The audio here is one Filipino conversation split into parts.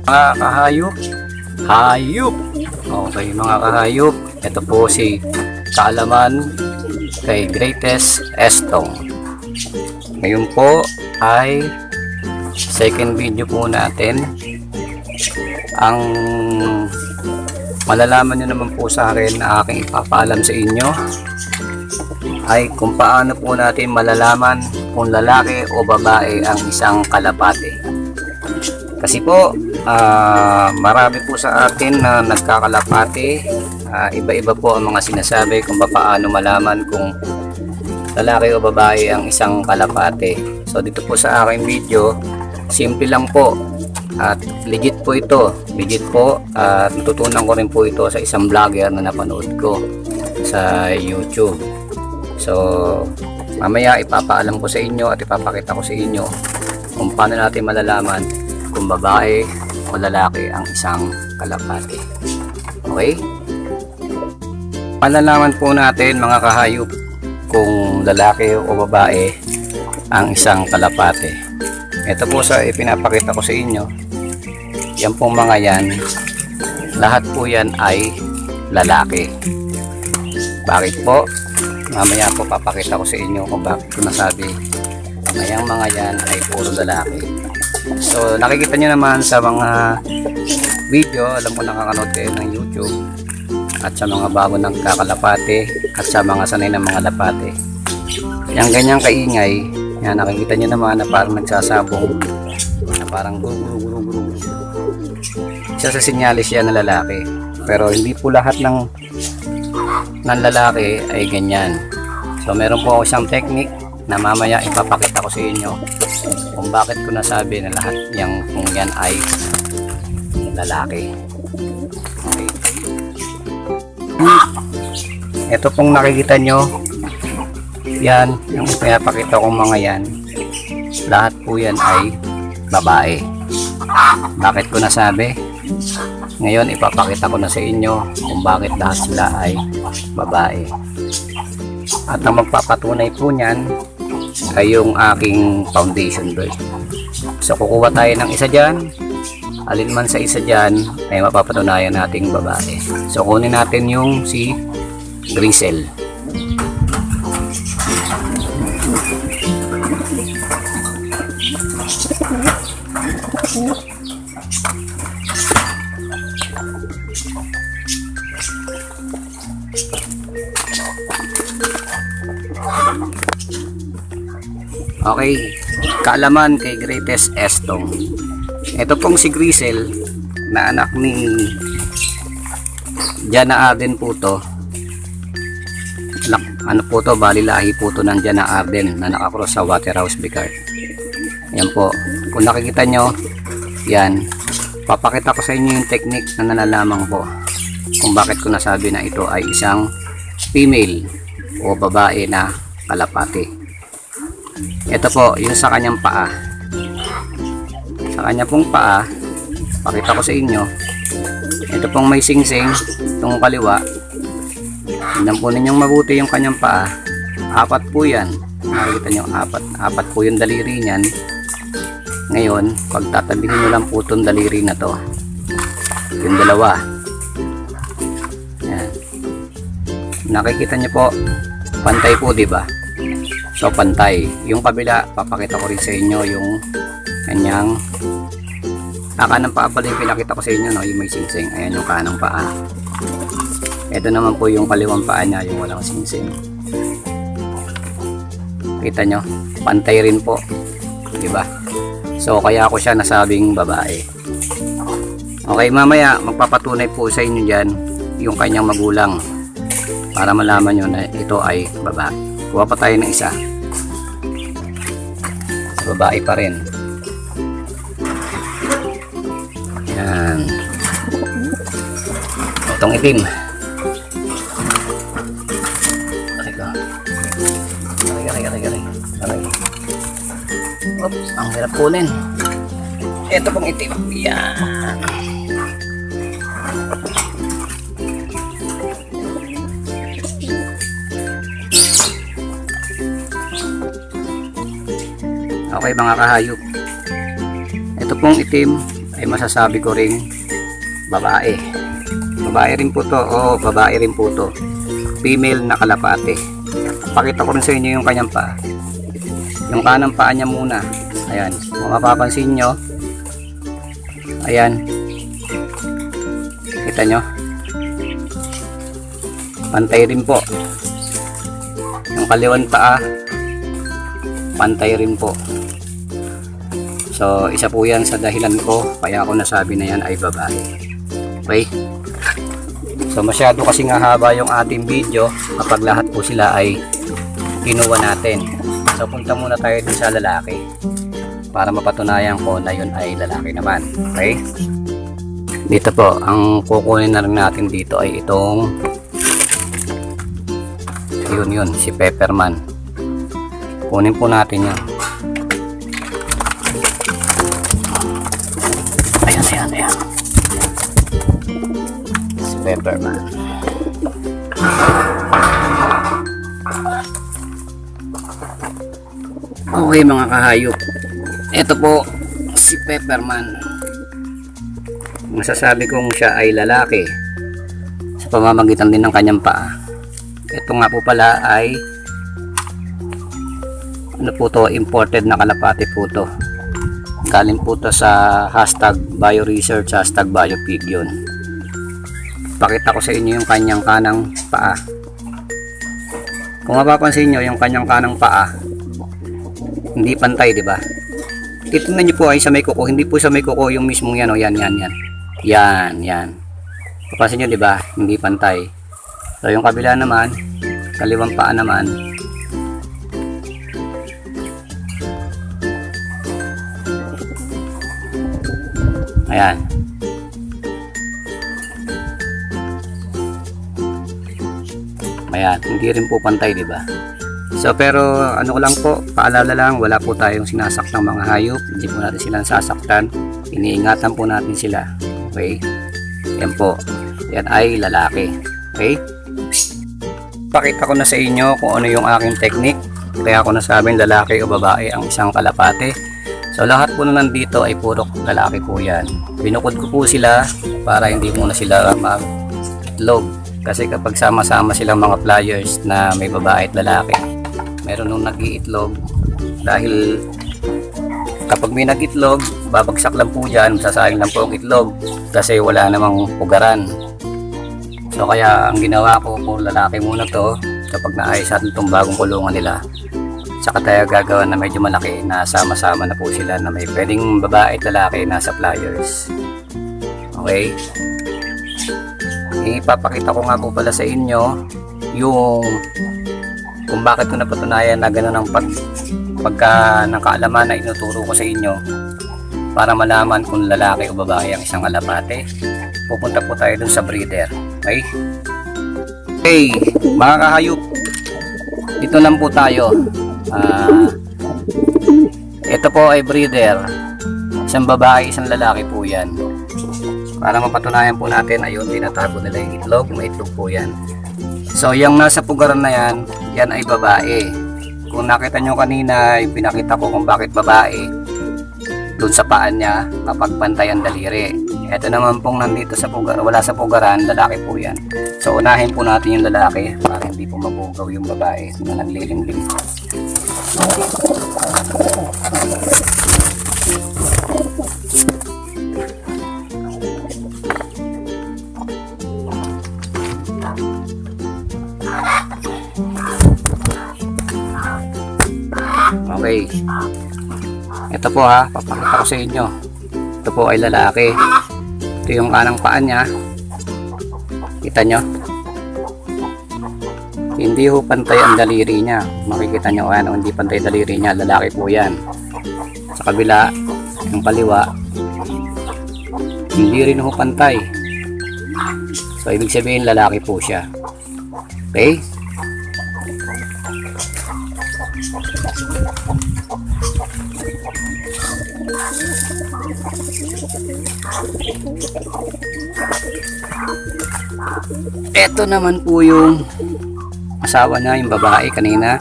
Mga kahayop, hayop. Okay mga kahayop, ito po si kaalaman kay Greatest Estong. Ngayon po ay second video po natin. Ang malalaman nyo naman po sa akin na aking ipapaalam sa inyo ay kung paano po natin malalaman kung lalaki o babae ang isang kalapate. Kasi po marami po sa atin na nagkakalapate, iba-iba po ang mga sinasabi kung paano malaman kung lalaki o babae ang isang kalapate. So dito po sa aking video, simple lang po at legit po ito, legit po, at natutunan ko rin po ito sa isang vlogger na napanood ko sa YouTube. So mamaya ipapaalam ko sa inyo at ipapakita ko sa inyo kung paano natin malalaman kung babae o lalaki ang isang kalapate. Okay? Malalaman po natin mga kahayop kung lalaki o babae ang isang kalapate. Ito po sa ipinapakita ko sa inyo. Yan pong mga yan, lahat po yan ay lalaki. Bakit po? Mamaya po papakita ko sa inyo kung bakit ko nasabi na yung mga yan ay puro lalaki. So nakikita nyo naman sa mga video, alam ko nakakanood kayo ng YouTube, at sa mga bago ng kakalapate at sa mga sanay ng mga lapate. Yung ganyang kaingay, yan nakikita nyo naman na parang nagsasabong, na parang guru. Isa sa sinyalis yan na lalaki. Pero hindi po lahat ng lalaki ay ganyan. So meron po ako isang technique na mamaya ipapakita ko sa inyo kung bakit ko nasabi na lahat yung kung yan ay lalaki. Okay. Ito pong nakikita nyo, yan yung pinapakita kong mga yan, lahat po yan ay babae. Bakit ko nasabi? Ngayon ipapakita ko na sa inyo kung bakit lahat sila ay babae. At ang magpapatunay po niyan ay yung aking foundation bird. So kukuha tayo ng isa dyan, alin man sa isa dyan ay mapapatunayan nating babae. So kunin natin yung si Grisel. Okay, kaalaman kay Greatest Estong. Ito pong si Grisel na anak ni Jana Arden po to. Ano po to, bali lahi po to ng Jana Arden na nakakross sa Waterhouse Bicard. Yan po, kung nakikita nyo yan, papakita ko sa inyo yung technique na nalalaman ko kung bakit ko nasabi na ito ay isang female o babae na kalapate. Ito po, yung sa kanyang paa. Sa kanya pong paa, pakita ko sa inyo. Ito pong may singsing, itong kaliwa. Tignan po ninyong mabuti yung kanyang paa. Apat po yan. Nakikita nyo, apat po yung daliri niyan. Ngayon, pagtatabihin nyo lang po itong daliri na to. Yung dalawa. Yan. Nakikita nyo po, pantay po, diba? So pantay. Yung kabila, papakita ko rin sa inyo yung kanyang kanang paa pala yung pinakita ko sa inyo, no? Yung may singsing. Ayan yung kanang paa. Ito naman po yung kaliwang paa niya, yung walang singsing. Kita nyo? Pantay rin po. Diba? So kaya ako siya nasabing babae. Okay, mamaya magpapatunay po sa inyo dyan yung kanyang magulang para malaman nyo na ito ay babae. Kuha pa tayo ng isa. Babae pa rin. Yan. Itong itim. Aray. Oops, ang hirap kunin. Ito pong itim. Yan. Okay mga kahayop, ito pong itim ay masasabi ko ring babae. Babae rin po to. Oo, babae rin po to. Female na kalapate. Pakita ko rin sa inyo yung kanyang paa. Yung kanang paa niya muna. Ayan. Kung mapapansin nyo, ayan. Kita nyo? Pantay rin po. Yung kaliwan paa, pantay rin po. So, isa po yan sa dahilan ko kaya ako nasabi na yan ay babae. Okay? So, masyado kasi nga haba yung ating video kapag lahat po sila ay kinuha natin. So, punta muna tayo dun sa lalaki para mapatunayan ko na yun ay lalaki naman. Okay? Dito po, ang kukunin na rin natin dito ay itong yun, si Pepperman. Kunin po natin yan. Ayan. Si Pepperman. Okay mga kahayop. Ito po si Pepperman. Masasabi kong siya ay lalaki sa pamamagitan din ng kanyang paa. Ito nga po pala ay ano po to, imported na kalapate po to. Galing po to sa #bioresearch, #biopig yun. Pakita ko sa inyo yung kanyang kanang paa. Kung mapapansin nyo, yung kanyang kanang paa hindi pantay, di ba? Tingnan nyo po ay sa may kuko, hindi po sa may kuko yung mismong yan, o yan. Yan. Papansin nyo, di ba? Hindi pantay. So yung kabila naman, kaliwang paa naman, ayan. Ayan, hindi rin po pantay, di ba? So pero ano ko lang po, paalala lang, wala po tayong sinasaktang mga hayop, hindi po natin sila sasaktan, iniingatan po natin sila. Okay? Yan po. Yan ay lalaki. Okay? Pakita ko na sa inyo kung ano yung aking technique. Kaya ako nasabing lalaki o babae ang isang kalapate. So lahat po na nandito ay puro lalaki po yan. Binukod ko po sila para hindi muna sila mag-itlog. Kasi kapag sama-sama silang mga flyers na may babae at lalaki, meron nung nag-iitlog. Dahil kapag may nag-itlog, babagsak lang po dyan, sasayang lang po ang itlog. Kasi wala namang pugaran. So kaya ang ginawa ko, puro lalaki muna to. Kapag naayos natin itong bagong kulungan nila, saka tayo gagawa na medyo malaki na sama-sama na po sila na may pwedeng babae at lalaki nasa flyers. Okay? Ipapakita ko nga po pala sa inyo yung kung bakit ko napatunayan na gano'n ang pagka ng kaalaman na inuturo ko sa inyo para malaman kung lalaki o babae ang isang kalapate. Pupunta po tayo dun sa breeder. Okay? Okay, mga kahayop, dito lang po tayo. Ito po ay breeder. Isang babae, isang lalaki po yan. Para mapatunayan po natin, ayun, tinatago nila yung itlog. May itlog po yan. So, yung nasa pugaran na yan, yan ay babae. Kung nakita nyo kanina, yung pinakita ko kung bakit babae, dun sa paan niya, mapagpantay ang daliri. Ito naman pong nandito sa pugaran, wala sa pugaran, lalaki po yan. So, unahin po natin yung lalaki para hindi po mabugaw yung babae na naglilimlim. Okay. Ito po ha, papakita ko sa inyo. Ito po ay lalaki. Ito yung kanang paan niya. Kita nyo? Hindi ho pantay ang daliri niya. Makikita nyo, ano, hindi pantay daliri niya. Lalaki po yan. Sa kabila, yung kaliwa, hindi rin ho pantay. So, ibig sabihin lalaki po siya. Okay? Ito naman po yung asawa niya, yung babae kanina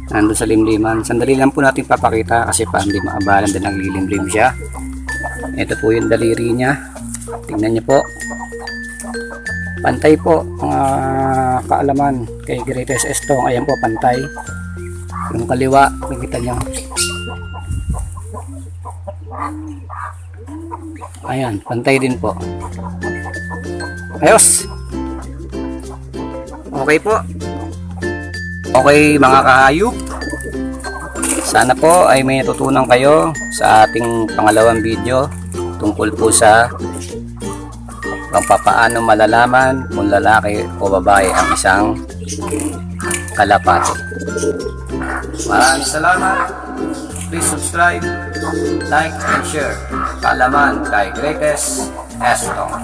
nandun sa limliman. Sandali lang po natin papakita kasi pa hindi maabalan din naglilimlim siya. Ito po yung daliri niya. Tingnan niyo po. Pantay po mga kaalaman kay Greatest Estong. Ayan po, pantay. Yung kaliwa, makikita nyo. Ayan, pantay din po. Ayos! Okay po. Okay mga kahayop. Sana po ay may natutunan kayo sa ating pangalawang video tungkol po sa kung paano malalaman kung lalaki o babae ang isang kalapati. Maraming salamat. Please subscribe, like, and share. Kaalaman kay Greatest Estong.